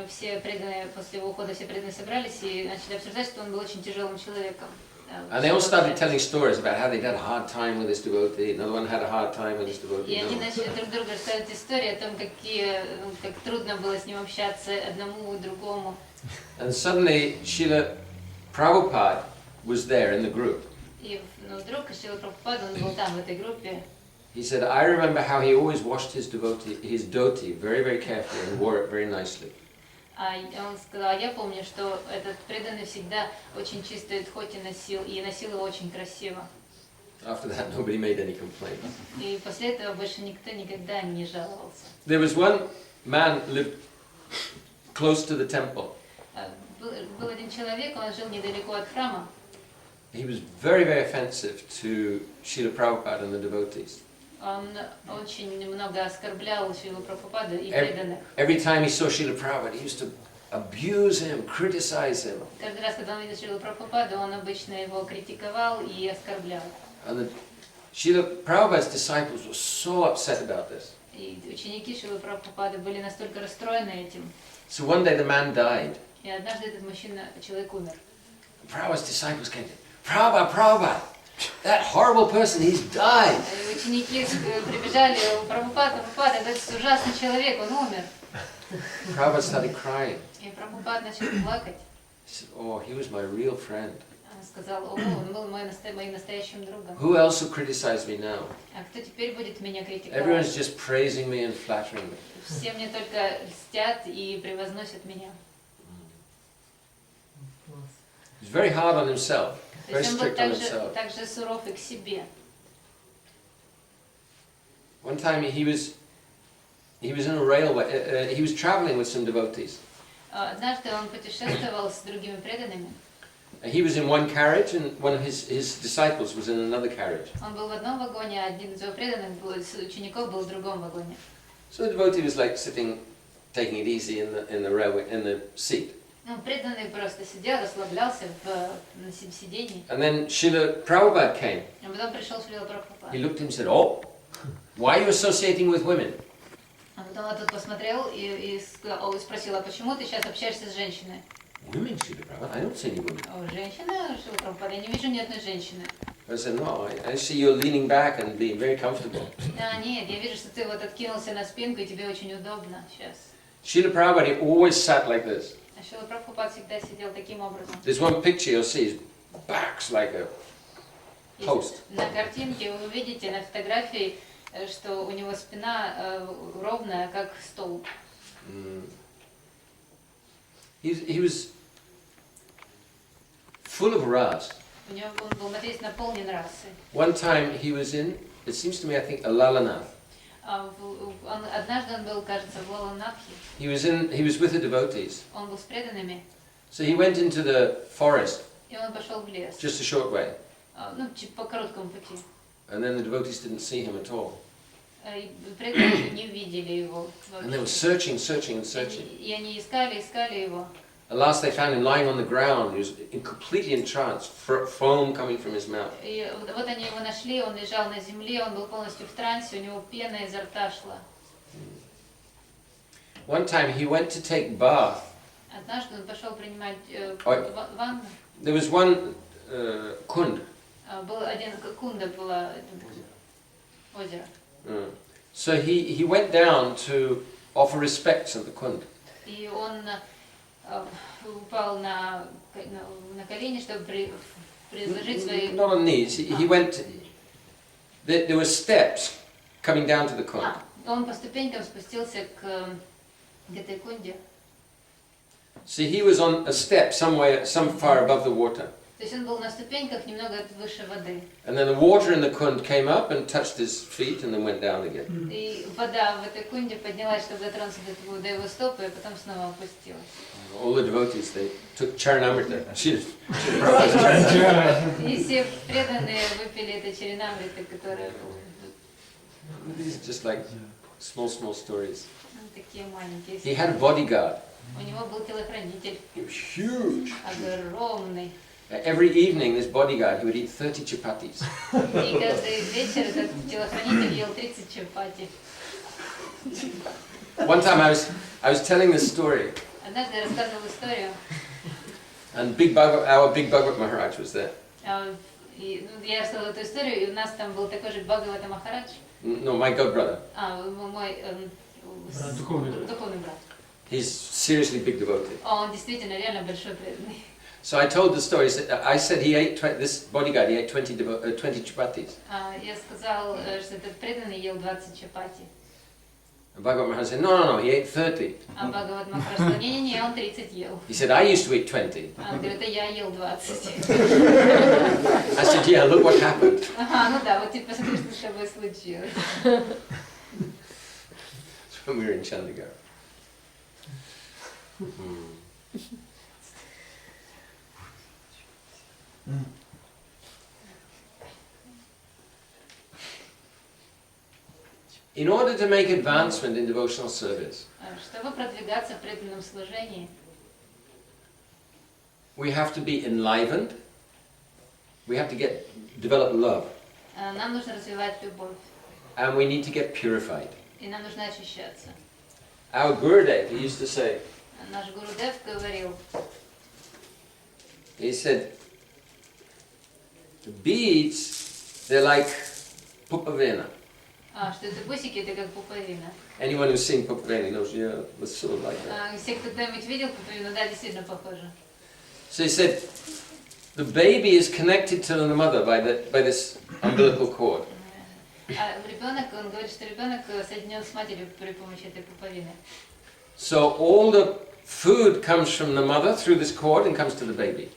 все преданные, после его ухода все преданные собрались и начали обсуждать, что он был очень тяжелым человеком. And they all started telling stories about how they'd had a hard time with this devotee, another one had a hard time with this devotee. И они начали друг другу рассказывать истории о том, как трудно было с ним общаться одному и другому. And suddenly Srila Prabhupada was there in the group. И вдруг Шрила Прабхупада, он был там, в этой группе. He said, I remember how he always washed his dhoti very, very carefully and wore it very nicely. Он сказал, я помню, что этот преданный всегда очень чистые дхоти носил, и носил его очень красиво. After that, nobody made any complaints. И после этого больше никто никогда не жаловался. There was one man lived close to the temple. Был один человек, он жил недалеко от храма. He was very, very offensive to Srila Prabhupada and the devotees. Он очень много оскорблял Шрилу Прабхупаду и преданных. Every time he saw Srila Prabhupada, he used to abuse him, criticize him. Каждый раз, когда он видел Шрилу Прабхупаду, он обычно его критиковал и оскорблял. And Srila Prabhupada's disciples were so upset about this. И ученики Шрилы Прабхупады были настолько расстроены этим. So one day the man died. И однажды этот человек умер. Prabhupada's disciples came to him, Prabhupada, that horrible person, he's died. Ученики прибежали, Прабхупада, этот ужасный человек, он умер. Prabhupada started crying. И Прабхупада начал плакать. He said, oh, he was my real friend. Он сказал, он был моим настоящим другом. Who else will criticize me now? А кто теперь будет меня критиковать? Everyone's just praising me and flattering me. Все мне только льстят и превозносят меня. He's very hard on himself, То very есть он был strict on himself. также суров и к себе. One time he was in a railway. He was traveling with some devotees. Однажды он путешествовал с другими преданными. He was in one carriage, and one of his disciples was in another carriage. Он был в одном вагоне, а один из его преданных учеников был в другом вагоне. So the devotee was like sitting, taking it easy in the seat. Преданный просто сидел, расслаблялся на сиденье. And then Srila Prabhupada came. А потом пришел Шрила Прабхупада. He looked at him and said, "Oh, why are you associating with women?" А потом он тут посмотрел и спросил, а почему ты сейчас общаешься с женщиной? Women, Srila Prabhupada? I don't see any women. Женщина, Шрила Прабхупада, я не вижу ни одной женщины. I said, "No, I see you're leaning back and being very comfortable." Нет, я вижу, что ты вот откинулся на спинку и тебе очень удобно сейчас. Srila Prabhupada, he always sat like this. А Шрила Прабхупада всегда сидел таким образом. There's one picture you'll see, his back's like a post. На картинке вы увидите, на фотографии, что у него спина ровная, как столб. He was full of ras. У него он был, надеюсь, наполнен расой. One time he was in, it seems to me, I think, Alalanath. Однажды он был, кажется, в Лаланатхе. He was with the devotees. Он был с преданными. So he went into the forest, И он пошел в лес. just a short way. По короткому пути. And then the devotees didn't see him at all. И преданные не видели его And they were вообще. searching. И они искали его. At last they found him lying on the ground. He was completely entranced, foam coming from his mouth. И вот они его нашли, он лежал на земле, он был полностью в трансе, у него пена изо рта шла. One time he went to take bath. Однажды он пошел принимать ванну. There was one kund. Был один кунда, было озеро. So he went down to offer respects at the kund. И он упал на колени, чтобы предложить свои... Not on knees. He went. There were steps coming down to the kund. Он по ступенькам спустился к этой кунде. See, he was on a step some far above the water. То есть он был на ступеньках немного выше воды. And then the water in the kund came up and touched his feet and then went down again. И вода в этой кунде поднялась, чтобы дотронуться до его стопы, и потом снова опустилась. All the devotees, they took Charanamrita. И все преданные выпили это чаринамрита, которое... These are just like small stories. Такие маленькие. He had a bodyguard. У него был телохранитель. He was huge. Огромный. Every evening, this bodyguard, he would eat 30 chapatis. И каждый вечер этот телохранитель ел 30 чапати. One time I was telling this story, Однажды я рассказывал историю, and our big Bhagavat Maharaj was there. и я рассказывала эту историю, и у нас там был такой же Бхагавата Махарадж. No, my god brother. Мой духовный брат. He's seriously big devotee. Он действительно реально большой преданный. So I told the story. I said he ate this bodyguard. He ate 20 chapatis. Я сказал, что этот преданный ел 20 чапати. And Bhagavat Maharaj said, no, he ate 30. А Бхагават Махарадж сказал, не, он 30 ел. He said, I used to eat 20. Он говорит, я ел 20. I said, yeah, look what happened. Ага, ну да, вот теперь посмотри, что с тобой случилось. It's when we were in Chandigarh. In order to make advancement in devotional service, чтобы продвигаться в преданном служении, we have to be enlivened. We have to develop love, нам нужно развивать любовь, and we need to get purified. и нам нужно очищаться. Our Gurudev, he used to say, Наш Гурудев говорил, he said, the beads, they're like pupavena. что это бусики, это как пуповина. Anyone who's seen pupavena knows, yeah, it's sort of like that. Все, кто кто-нибудь видел пуповину, да, действительно похоже. So he said, the baby is connected to the mother by this umbilical cord. Ребенок, он говорит, что ребенок соединен с матерью при помощи этой пуповины. So all the food comes from the mother through this cord and comes to the baby.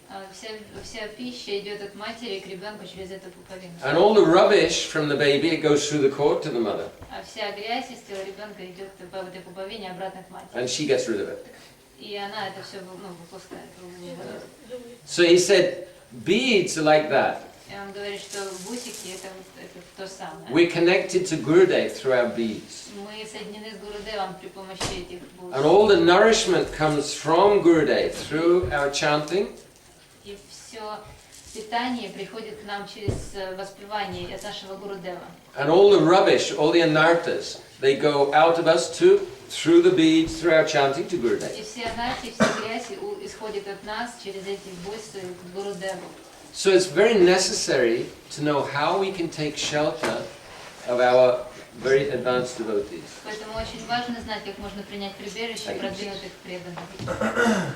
Вся пища идет от матери к ребенку через эту пуповину. And all the rubbish from the baby, it goes through the cord to the mother. Вся грязь из тела ребенка идет по этой пуповине обратно к матери. And she gets rid of it. И она это все выпускает. So he said, beads are like that. И он говорит, что бусики это то самое. We're connected to Gurudev through our beads. Мы соединены с Гурудевом при помощи этих бусик. And all the nourishment comes from Gurudev through our chanting. И все питание приходит к нам через воспевание от нашего Гурудева. And all the rubbish, all the anarthas, they go out of us through the beads, through our chanting to Gurudev. И все анархи, вся грязь исходит от нас через эти бусы к Гурудеву. So it's very necessary to know how we can take shelter of our very advanced devotees. Поэтому очень важно знать, как можно принять прибежище продвинутых преданных.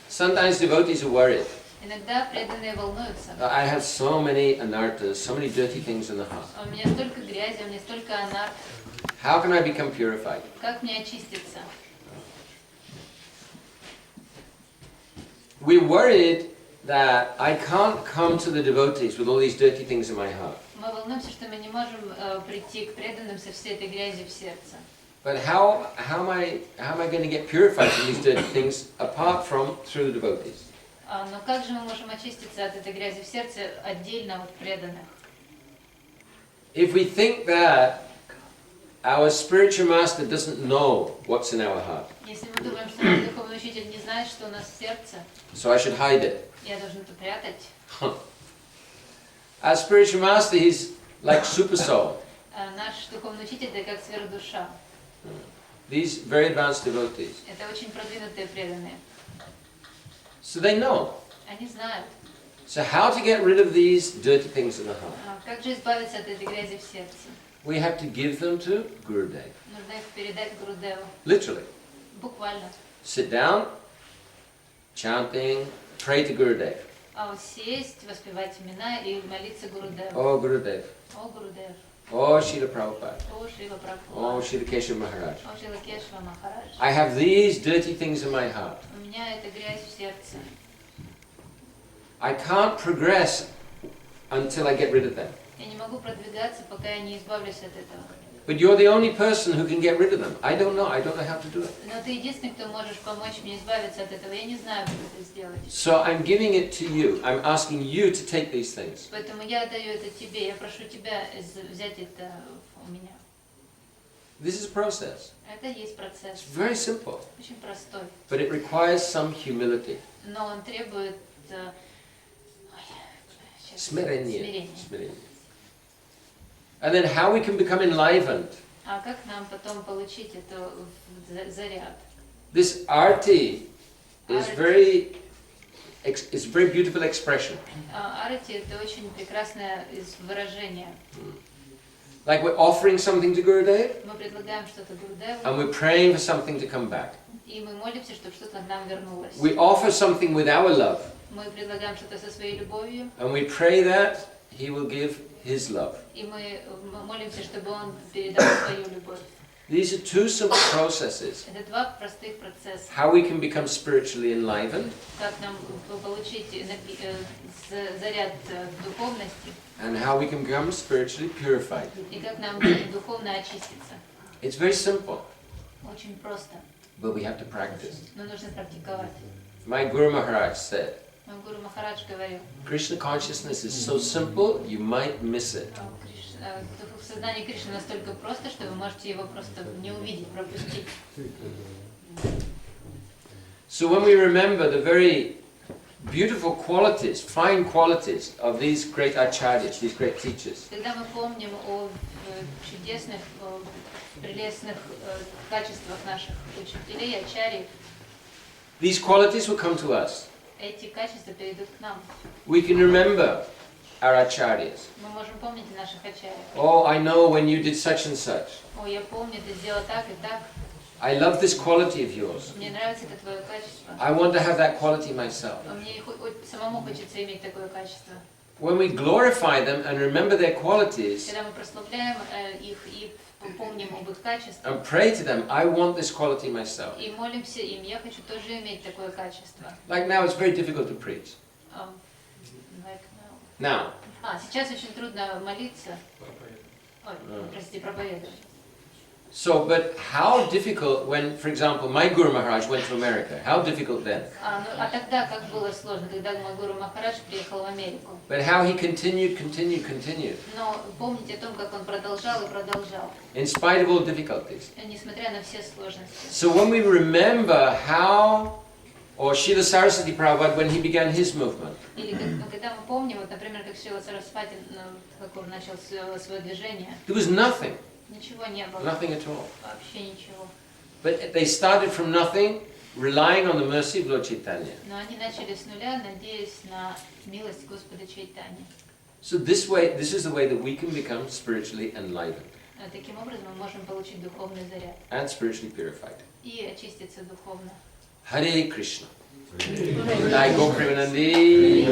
Sometimes devotees are worried. Иногда преданные волнуются. I have so many anarthas, so many dirty things in the heart. У меня столько грязи, у меня столько анарх. How can I become purified? Как мне очиститься? We're worried that I can't come to the devotees with all these dirty things in my heart. Мы волнуемся, что мы не можем прийти к преданным со всей этой грязью в сердце. But how am I going to get purified from these dirty things apart from through the devotees? Но как же мы можем очиститься от этой грязи в сердце отдельно от преданных? If we think that our spiritual master doesn't know what's in our heart, Если мы думаем, что наш духовный учитель не знает, что у нас в сердце, so I should hide it. я должен это прятать. Our spiritual master, he's like super soul. Наш духовный учитель это как сверхдуша. These very advanced devotees. Это очень продвинутые преданные. So they know. Они знают. So how to get rid of these dirty things in the heart? Как же избавиться от этой грязи в сердце? We have to give them to Gurudev. Нужно их передать Гурудеву. Literally. Буквально. Sit down, chanting, pray to Gurudev. Сесть, воспевать имена и молиться Гурудеву. Oh Gurudev, О, Гурудев, Oh, Srila Prabhupada. О, Шрила Oh, Прабхупада. Srila Keshava Maharaj. О, Шрила Кешава Махарадж. I have these dirty things in my heart. У меня эта грязь в сердце. I can't progress until I get rid of them. Я не могу продвигаться, пока я не избавлюсь от этого. But you're the only person who can get rid of them. I don't know how to do it. Но ты единственный, кто можешь помочь мне избавиться от этого. Я не знаю, как это сделать. So I'm giving it to you. I'm asking you to take these things. Поэтому я отдаю это тебе. Я прошу тебя взять это у меня. This is a process. Это есть процесс. It's very simple, Очень простой. but it requires some humility. Но он требует Смирение. And then how we can become enlivened. А как нам потом получить это заряд? This arti is very beautiful expression. Арати — это очень прекрасное выражение. Like we're offering something to Gurudev Мы предлагаем что-то Гурудеву, and we're praying for something to come back. и мы молимся, чтобы что-то к нам вернулось. We offer something with our love Мы предлагаем что-то со своей любовью, and we pray that he will give his love. и мы молимся, чтобы он передал свою любовь. These are two simple processes. Это два простых процесса. How we can become spiritually enlivened Как нам получить заряд духовности, and how we can become spiritually purified. и как нам духовно очиститься. It's very simple, Очень просто, but we have to practice. но нужно практиковать. My Guru Maharaj said, Мой Гуру Махарадж говорил, Krishna consciousness is so simple, you might miss it. сознание Кришны настолько просто, что вы можете его просто не увидеть, пропустить. So when we remember the very beautiful qualities, fine qualities of these great acharyas, these great teachers, Когда мы помним о чудесных, прелестных качествах наших учителей, ачарьев, these qualities will come to us. эти качества перейдут к нам. We can remember our acharyas. Мы можем помнить наших ачарьев. Oh, I know when you did such and such. О, я помню, ты сделал так и так. I love this quality of yours. Мне нравится это твое качество. I want to have that quality myself. Мне самому хочется иметь такое качество. When we glorify them and remember their qualities Когда мы прославляем их и помним об их качествах, and pray to them, I want this quality myself. и молимся им, я хочу тоже иметь такое качество. Like now, it's very difficult to preach. Like Now, сейчас очень трудно молиться. Ой, прости, проповедовать. so, but how difficult when, for example, my Guru Maharaj went to America? How difficult then? Тогда как было сложно, когда мой Гуру Махарадж приехал в Америку. But how he continued. Но помните о том, как он продолжал и продолжал, In spite of all difficulties. несмотря на все сложности. So when we remember how, or Srila Saraswati Prabhupada when he began his movement, Или когда мы помним, вот, например, как Шрила Сарасвати Тхакур начал свое движение, there was nothing. ничего не было, Nothing at all. вообще ничего. But they started from nothing, relying on the mercy of Lord Chaitanya. Но они начали с нуля, надеясь на милость Господа Чайтани. So this is the way that we can become spiritually enlivened Таким образом мы можем получить духовный заряд and spiritually purified. и очиститься духовно. Hare Krishna. Jai Gopremanandi.